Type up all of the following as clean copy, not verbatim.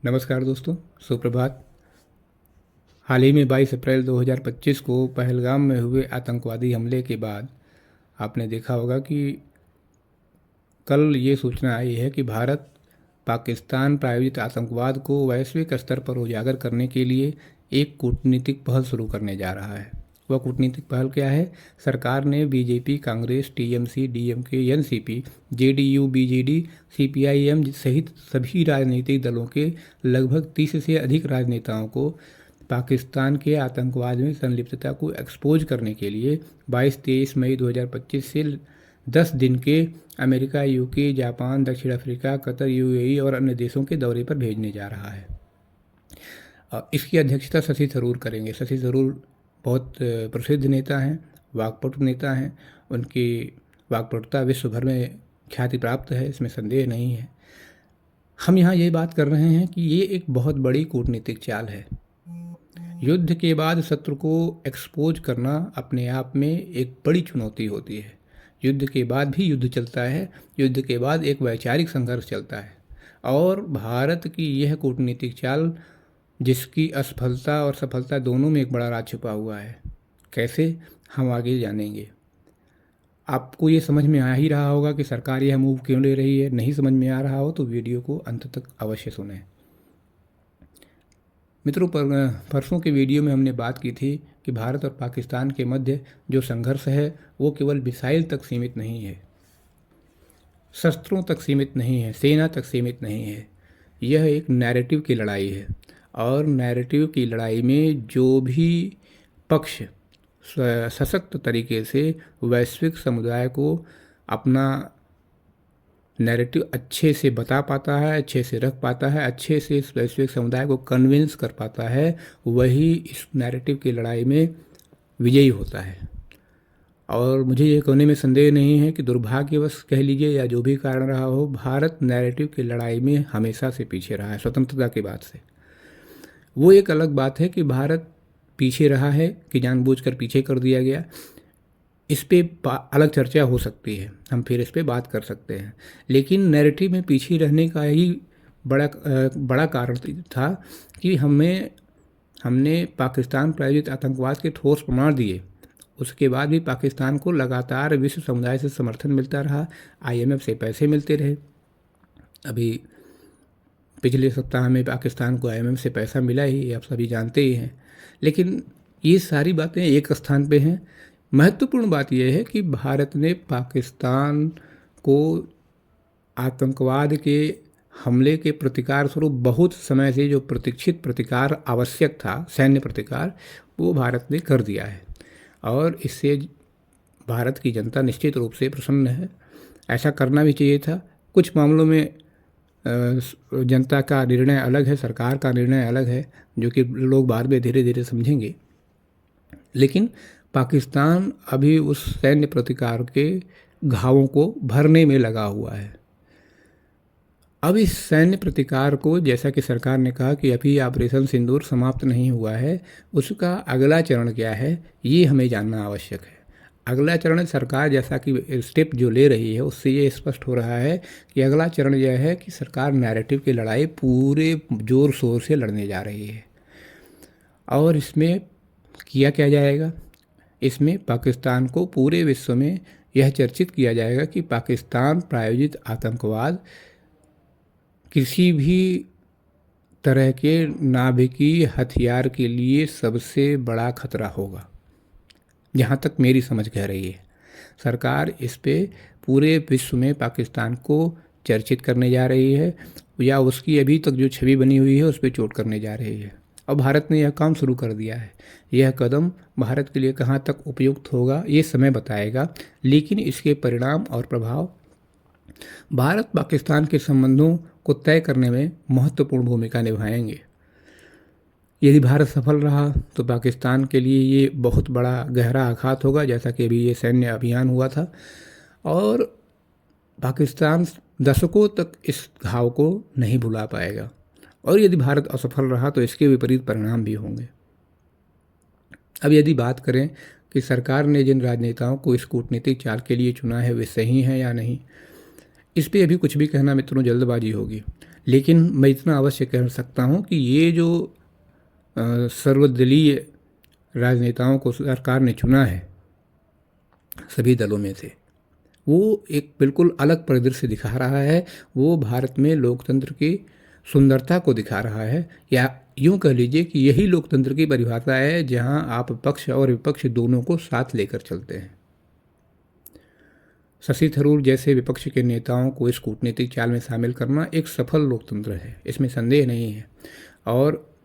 नमस्कार दोस्तों, सुप्रभात। हाल ही में 22 अप्रैल 2025 को पहलगाम में हुए आतंकवादी हमले के बाद आपने देखा होगा कि कल ये सूचना आई है कि भारत पाकिस्तान प्रायोजित आतंकवाद को वैश्विक स्तर पर उजागर करने के लिए एक कूटनीतिक पहल शुरू करने जा रहा है। वह कूटनीतिक पहल क्या है? सरकार ने BJP, Congress, TMC, DMK, NCP, JDU, BJD, CPIM सहित सभी राजनीतिक दलों के लगभग 30 से अधिक राजनेताओं को पाकिस्तान के आतंकवाद में संलिप्तता को एक्सपोज करने के लिए 22-23 मई 2025 से 10 दिन के अमेरिका, यूके, जापान, दक्षिण अफ्रीका, कतर, यूएई और अन्य देशों के दौरे पर भेजने जा रहा है। इसकी अध्यक्षता शशि थरूर करेंगे। शशि थरूर बहुत प्रसिद्ध नेता हैं, वाकपटु नेता हैं। उनकी वाकपटुता विश्व भर में ख्याति प्राप्त है, इसमें संदेह नहीं है। हम यहाँ ये बात कर रहे हैं कि ये एक बहुत बड़ी कूटनीतिक चाल है। युद्ध के बाद शत्रु को एक्सपोज करना अपने आप में एक बड़ी चुनौती होती है। युद्ध के बाद भी युद्ध चलता है, युद्ध के बाद एक वैचारिक संघर्ष चलता है, और भारत की यह कूटनीतिक चाल जिसकी असफलता और सफलता दोनों में एक बड़ा राज छुपा हुआ है। कैसे, हम आगे जानेंगे। आपको ये समझ में आ ही रहा होगा कि सरकार यह मूव क्यों ले रही है। नहीं समझ में आ रहा हो तो वीडियो को अंत तक अवश्य सुनें। मित्रों, परसों के वीडियो में हमने बात की थी कि भारत और पाकिस्तान के मध्य जो संघर्ष है वो केवल मिसाइल तक सीमित नहीं है, शस्त्रों तक सीमित नहीं है, सेना तक सीमित नहीं है। यह एक नैरेटिव की लड़ाई है, और नैरेटिव की लड़ाई में जो भी पक्ष सशक्त तरीके से वैश्विक समुदाय को अपना नैरेटिव अच्छे से बता पाता है, अच्छे से रख पाता है, अच्छे से इस वैश्विक समुदाय को कन्विंस कर पाता है, वही इस नैरेटिव की लड़ाई में विजयी होता है। और मुझे ये कहने में संदेह नहीं है कि दुर्भाग्यवश कह लीजिए या जो भी कारण रहा हो, भारत नैरेटिव की लड़ाई में हमेशा से पीछे रहा है, स्वतंत्रता के बाद से। वो एक अलग बात है कि भारत पीछे रहा है कि जानबूझकर पीछे कर दिया गया। इस पे अलग चर्चा हो सकती है, हम फिर इस पे बात कर सकते हैं। लेकिन नैरेटिव में पीछे रहने का ही बड़ा कारण था कि हमने पाकिस्तान प्रायोजित आतंकवाद के ठोस प्रमाण दिए। उसके बाद भी पाकिस्तान को लगातार विश्व समुदाय से समर्थन मिलता रहा, आईएमएफ से पैसे मिलते रहे। अभी पिछले सप्ताह में पाकिस्तान को आईएमएफ से पैसा मिला ही, आप सभी जानते ही हैं। लेकिन ये सारी बातें एक स्थान पे हैं। महत्वपूर्ण बात यह है कि भारत ने पाकिस्तान को आतंकवाद के हमले के प्रतिकार स्वरूप बहुत समय से जो प्रतीक्षित प्रतिकार आवश्यक था, सैन्य प्रतिकार, वो भारत ने कर दिया है, और इससे भारत की जनता निश्चित रूप से प्रसन्न है। ऐसा करना भी चाहिए था। कुछ मामलों में जनता का निर्णय अलग है, सरकार का निर्णय अलग है, जो कि लोग बाद में धीरे धीरे समझेंगे। लेकिन पाकिस्तान अभी उस सैन्य प्रतिकार के घावों को भरने में लगा हुआ है। अब इस सैन्य प्रतिकार को, जैसा कि सरकार ने कहा कि अभी ऑपरेशन सिंदूर समाप्त नहीं हुआ है, उसका अगला चरण क्या है ये हमें जानना आवश्यक है। अगला चरण सरकार जैसा कि स्टेप जो ले रही है उससे ये स्पष्ट हो रहा है कि अगला चरण यह है कि सरकार नैरेटिव की लड़ाई पूरे जोर शोर से लड़ने जा रही है। और इसमें किया क्या जाएगा? इसमें पाकिस्तान को पूरे विश्व में यह चर्चित किया जाएगा कि पाकिस्तान प्रायोजित आतंकवाद किसी भी तरह के नाभिकीय हथियार के लिए सबसे बड़ा खतरा होगा, जहाँ तक मेरी समझ कह रही है। सरकार इस पे पूरे विश्व में पाकिस्तान को चर्चित करने जा रही है, या उसकी अभी तक जो छवि बनी हुई है उस पर चोट करने जा रही है। अब भारत ने यह काम शुरू कर दिया है। यह कदम भारत के लिए कहाँ तक उपयुक्त होगा ये समय बताएगा, लेकिन इसके परिणाम और प्रभाव भारत पाकिस्तान के संबंधों को तय करने में महत्वपूर्ण भूमिका निभाएंगे। यदि भारत सफल रहा तो पाकिस्तान के लिए ये बहुत बड़ा गहरा आघात होगा, जैसा कि अभी ये सैन्य अभियान हुआ था, और पाकिस्तान दशकों तक इस घाव को नहीं भुला पाएगा। और यदि भारत असफल रहा तो इसके विपरीत परिणाम भी होंगे। अब यदि बात करें कि सरकार ने जिन राजनेताओं को इस कूटनीतिक चाल के लिए चुना है वे सही हैं या नहीं, इस पर अभी कुछ भी कहना मित्रों जल्दबाजी होगी। लेकिन मैं इतना अवश्य कह सकता हूँ कि ये जो सर्वदलीय राजनेताओं को सरकार ने चुना है सभी दलों में से, वो एक बिल्कुल अलग परिदृश्य दिखा रहा है। वो भारत में लोकतंत्र की सुंदरता को दिखा रहा है, या यूँ कह लीजिए कि यही लोकतंत्र की परिभाषा है जहां आप पक्ष और विपक्ष दोनों को साथ लेकर चलते हैं। शशि थरूर जैसे विपक्ष के नेताओं को इस कूटनीतिक चाल में शामिल करना एक सफल लोकतंत्र है, इसमें संदेह नहीं है। और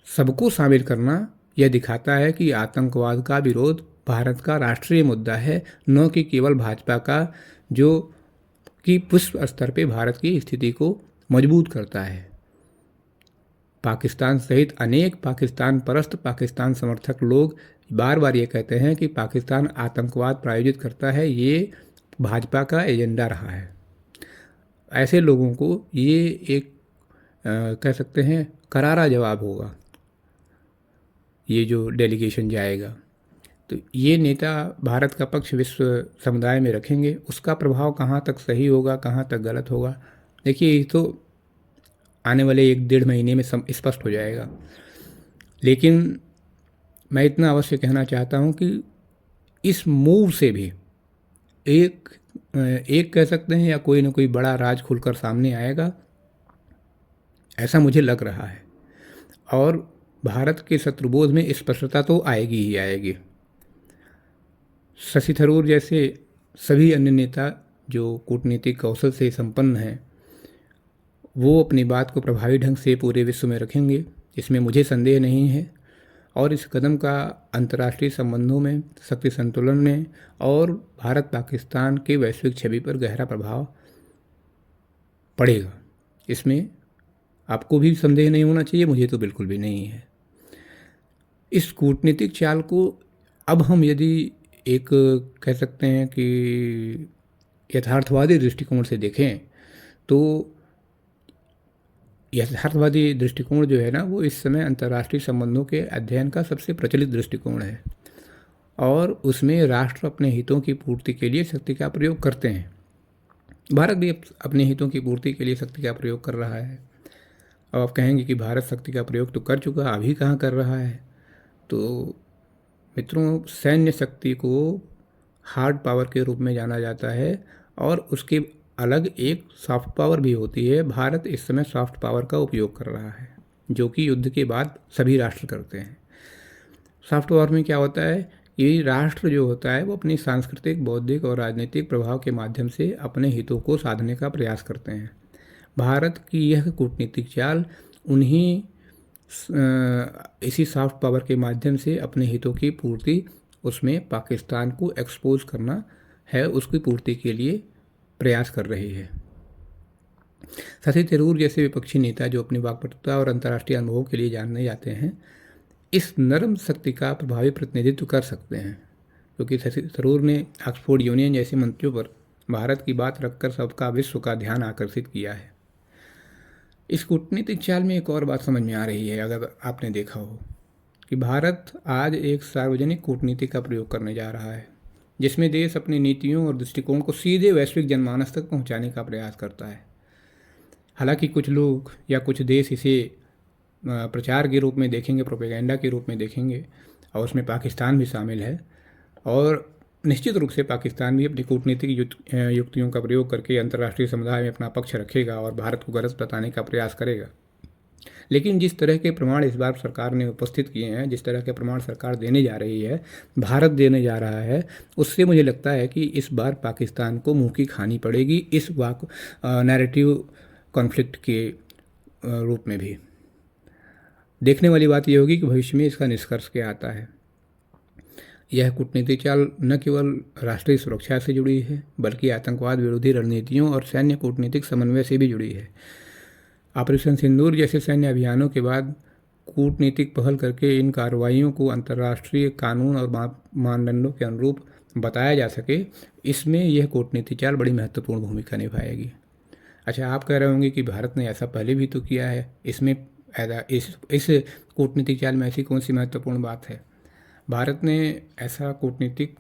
सबको शामिल करना यह दिखाता है कि आतंकवाद का विरोध भारत का राष्ट्रीय मुद्दा है, न कि केवल भाजपा का, जो कि विश्व स्तर पे भारत की स्थिति को मजबूत करता है। पाकिस्तान सहित अनेक पाकिस्तान परस्त, पाकिस्तान समर्थक लोग बार बार ये कहते हैं कि पाकिस्तान आतंकवाद प्रायोजित करता है, ये भाजपा का एजेंडा रहा है। ऐसे लोगों को ये एक कह सकते हैं करारा जवाब होगा, ये जो डेलीगेशन जाएगा। तो ये नेता भारत का पक्ष विश्व समुदाय में रखेंगे, उसका प्रभाव कहाँ तक सही होगा, कहाँ तक गलत होगा, देखिए ये तो आने वाले 1-1.5 महीने में स्पष्ट हो जाएगा। लेकिन मैं इतना अवश्य कहना चाहता हूँ कि इस मूव से भी एक कह सकते हैं, या कोई ना कोई बड़ा राज खुलकर सामने आएगा, ऐसा मुझे लग रहा है। और भारत के शत्रुबोध में स्पष्टता तो आएगी ही आएगी। शशि थरूर जैसे सभी अन्य नेता जो कूटनीतिक कौशल से संपन्न हैं, वो अपनी बात को प्रभावी ढंग से पूरे विश्व में रखेंगे, इसमें मुझे संदेह नहीं है। और इस कदम का अंतर्राष्ट्रीय संबंधों में, शक्ति संतुलन में और भारत पाकिस्तान के वैश्विक छवि पर गहरा प्रभाव पड़ेगा। इसमें आपको भी संदेह नहीं होना चाहिए, मुझे तो बिल्कुल भी नहीं है। इस कूटनीतिक चाल को अब हम यदि एक कह सकते हैं कि यथार्थवादी दृष्टिकोण से देखें, तो यथार्थवादी दृष्टिकोण जो है ना, वो इस समय अंतर्राष्ट्रीय संबंधों के अध्ययन का सबसे प्रचलित दृष्टिकोण है। और उसमें राष्ट्र अपने हितों की पूर्ति के लिए शक्ति का प्रयोग करते हैं। भारत भी अपने हितों की पूर्ति के लिए शक्ति का प्रयोग कर रहा है। अब आप कहेंगे कि भारत शक्ति का प्रयोग तो कर चुका, अभी कहाँ कर रहा है। तो मित्रों, सैन्य शक्ति को हार्ड पावर के रूप में जाना जाता है, और उसके अलग एक सॉफ्ट पावर भी होती है। भारत इस समय सॉफ्ट पावर का उपयोग कर रहा है, जो कि युद्ध के बाद सभी राष्ट्र करते हैं। सॉफ्ट पावर में क्या होता है, ये राष्ट्र जो होता है वो अपनी सांस्कृतिक, बौद्धिक और राजनीतिक प्रभाव के माध्यम से अपने हितों को साधने का प्रयास करते हैं। भारत की यह कूटनीतिक चाल उन्हीं इसी सॉफ्ट पावर के माध्यम से अपने हितों की पूर्ति, उसमें पाकिस्तान को एक्सपोज करना है, उसकी पूर्ति के लिए प्रयास कर रही है। शशि थरूर जैसे विपक्षी नेता जो अपनी वाकपटुता और अंतर्राष्ट्रीय अनुभवों के लिए जाने जाते हैं, इस नरम शक्ति का प्रभावी प्रतिनिधित्व कर सकते हैं, क्योंकि शशि थरूर ने ऑक्सफोर्ड यूनियन जैसे मंचों पर भारत की बात रखकर सबका विश्व का ध्यान आकर्षित किया है। इस कूटनीतिक चाल में एक और बात समझ में आ रही है, अगर आपने देखा हो, कि भारत आज एक सार्वजनिक कूटनीति का प्रयोग करने जा रहा है, जिसमें देश अपनी नीतियों और दृष्टिकोण को सीधे वैश्विक जनमानस तक पहुंचाने का प्रयास करता है। हालांकि कुछ लोग या कुछ देश इसे प्रचार के रूप में देखेंगे, प्रोपेगेंडा के रूप में देखेंगे, और उसमें पाकिस्तान भी शामिल है। और निश्चित रूप से पाकिस्तान भी अपनी कूटनीतिक युक्तियों का प्रयोग करके अंतर्राष्ट्रीय समुदाय में अपना पक्ष रखेगा और भारत को गलत बताने का प्रयास करेगा। लेकिन जिस तरह के प्रमाण इस बार सरकार ने उपस्थित किए हैं, जिस तरह के प्रमाण सरकार देने जा रही है, भारत देने जा रहा है, उससे मुझे लगता है कि इस बार पाकिस्तान को मुंह की खानी पड़ेगी इस नैरेटिव कॉन्फ्लिक्ट के रूप में भी। देखने वाली बात यह होगी कि भविष्य में इसका निष्कर्ष क्या आता है। यह कूटनीतिक चाल न केवल राष्ट्रीय सुरक्षा से जुड़ी है, बल्कि आतंकवाद विरोधी रणनीतियों और सैन्य कूटनीतिक समन्वय से भी जुड़ी है। ऑपरेशन सिंदूर जैसे सैन्य अभियानों के बाद कूटनीतिक पहल करके इन कार्रवाइयों को अंतर्राष्ट्रीय कानून और मानदंडों के अनुरूप बताया जा सके, इसमें यह कूटनीतिक चाल बड़ी महत्वपूर्ण भूमिका निभाएगी। अच्छा, आप कह रहे होंगे कि भारत ने ऐसा पहले भी तो किया है, इसमें इस कूटनीतिक चाल में ऐसी कौन सी महत्वपूर्ण बात है। भारत ने ऐसा कूटनीतिक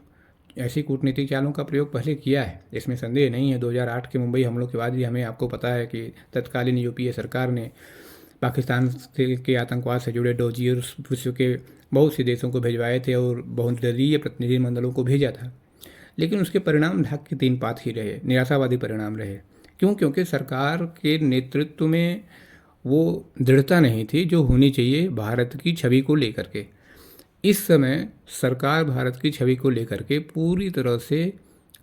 ऐसी कूटनीतिक चालों का प्रयोग पहले किया है, इसमें संदेह नहीं है। 2008 के मुंबई हमलों के बाद भी हमें आपको पता है कि तत्कालीन यूपीए सरकार ने पाकिस्तान के आतंकवाद से जुड़े डोजियर्स विश्व के बहुत से देशों को भिजवाए थे और बहुदलीय प्रतिनिधिमंडलों को भेजा था, लेकिन उसके परिणाम ढाक के तीन पात ही रहे, निराशावादी परिणाम रहे। क्यों? क्योंकि सरकार के नेतृत्व में वो दृढ़ता नहीं थी जो होनी चाहिए भारत की छवि को लेकर के। इस समय सरकार भारत की छवि को लेकर के पूरी तरह से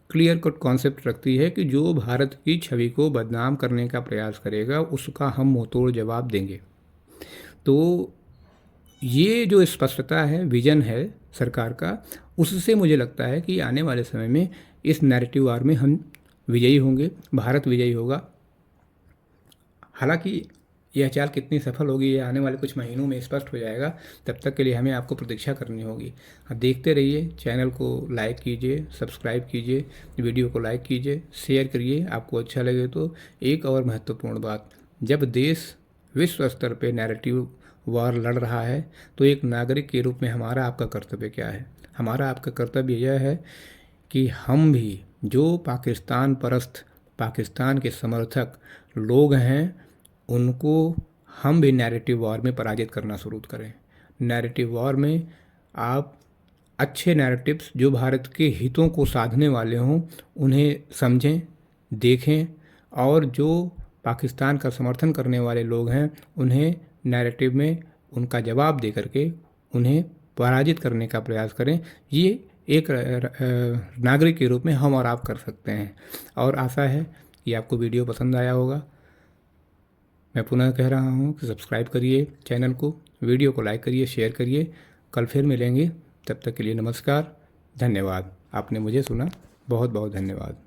क्लियर कट कॉन्सेप्ट रखती है कि जो भारत की छवि को बदनाम करने का प्रयास करेगा उसका हम मुंहतोड़ जवाब देंगे। तो ये जो स्पष्टता है, विजन है सरकार का, उससे मुझे लगता है कि आने वाले समय में इस नैरेटिव वार में हम विजयी होंगे, भारत विजयी होगा। हालांकि यह चाल कितनी सफल होगी ये आने वाले कुछ महीनों में स्पष्ट हो जाएगा, तब तक के लिए हमें आपको प्रतीक्षा करनी होगी। आप देखते रहिए, चैनल को लाइक कीजिए, सब्सक्राइब कीजिए, वीडियो को लाइक कीजिए, शेयर करिए आपको अच्छा लगे तो। एक और महत्वपूर्ण बात, जब देश विश्व स्तर पर नैरेटिव वार लड़ रहा है तो एक नागरिक के रूप में हमारा आपका कर्तव्य क्या है? हमारा आपका कर्तव्य यह है कि हम भी जो पाकिस्तान परस्त, पाकिस्तान के समर्थक लोग हैं, उनको हम भी नैरेटिव वॉर में पराजित करना शुरू करें। नैरेटिव वॉर में आप अच्छे नैरेटिव्स जो भारत के हितों को साधने वाले हों उन्हें समझें, देखें, और जो पाकिस्तान का समर्थन करने वाले लोग हैं उन्हें नैरेटिव में उनका जवाब दे करके उन्हें पराजित करने का प्रयास करें। ये एक नागरिक के रूप में हम और आप कर सकते हैं, और आशा है कि आपको वीडियो पसंद आया होगा। मैं पुनः कह रहा हूँ कि सब्सक्राइब करिए चैनल को, वीडियो को लाइक करिए, शेयर करिए। कल फिर मिलेंगे, तब तक के लिए नमस्कार, धन्यवाद। आपने मुझे सुना, बहुत बहुत धन्यवाद।